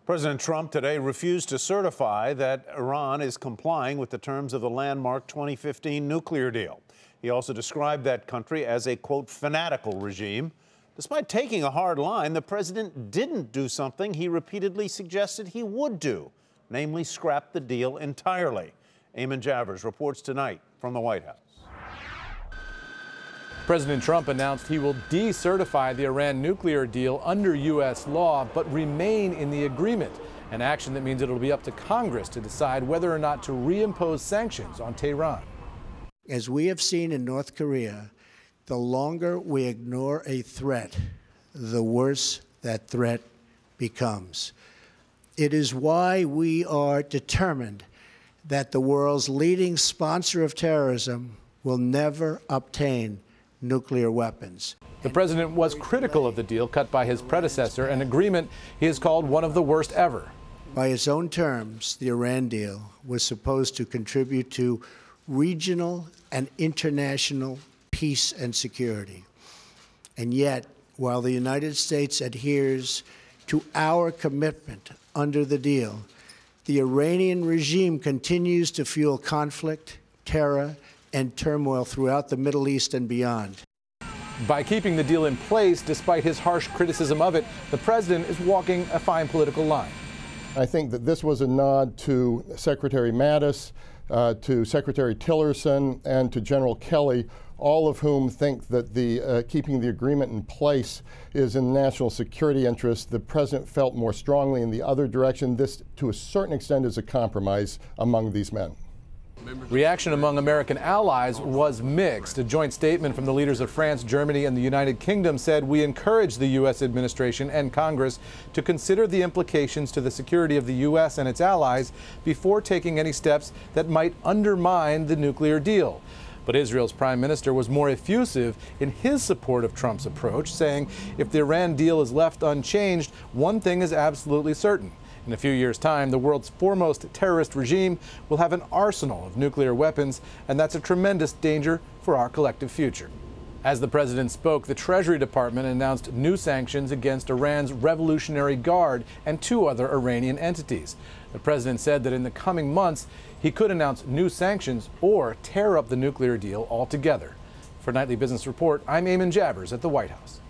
President Trump today refused to certify that Iran is complying with the terms of the landmark 2015 nuclear deal. He also described that country as a, quote, fanatical regime. Despite taking a hard line, the president didn't do something he repeatedly suggested he would do, namely scrap the deal entirely. Eamon Javers reports tonight from the White House. President Trump announced he will decertify the Iran nuclear deal under U.S. law, but remain in the agreement, an action that means it'll be up to Congress to decide whether or not to reimpose sanctions on Tehran. As we have seen in North Korea, the longer we ignore a threat, the worse that threat becomes. It is why we are determined that the world's leading sponsor of terrorism will never obtain nuclear weapons. The president was critical of the deal cut by his predecessor, an agreement he has called one of the worst ever. By its own terms, the Iran deal was supposed to contribute to regional and international peace and security. And yet, while the United States adheres to our commitment under the deal, the Iranian regime continues to fuel conflict, terror, and turmoil throughout the Middle East and beyond. By keeping the deal in place, despite his harsh criticism of it, the president is walking a fine political line. I think that this was a nod to Secretary Mattis, to Secretary Tillerson, and to General Kelly, all of whom think that the keeping the agreement in place is in the national security interest. The president felt more strongly in the other direction. This, to a certain extent, is a compromise among these men. Reaction among American allies was mixed. A joint statement from the leaders of France, Germany, and the United Kingdom said, "We encourage the U.S. administration and Congress to consider the implications to the security of the U.S. and its allies before taking any steps that might undermine the nuclear deal." But Israel's prime minister was more effusive in his support of Trump's approach, saying if the Iran deal is left unchanged, one thing is absolutely certain. In a few years' time, the world's foremost terrorist regime will have an arsenal of nuclear weapons, and that's a tremendous danger for our collective future. As the president spoke, the Treasury Department announced new sanctions against Iran's Revolutionary Guard and two other Iranian entities. The president said that in the coming months, he could announce new sanctions or tear up the nuclear deal altogether. For Nightly Business Report, I'm Eamon Javers at the White House.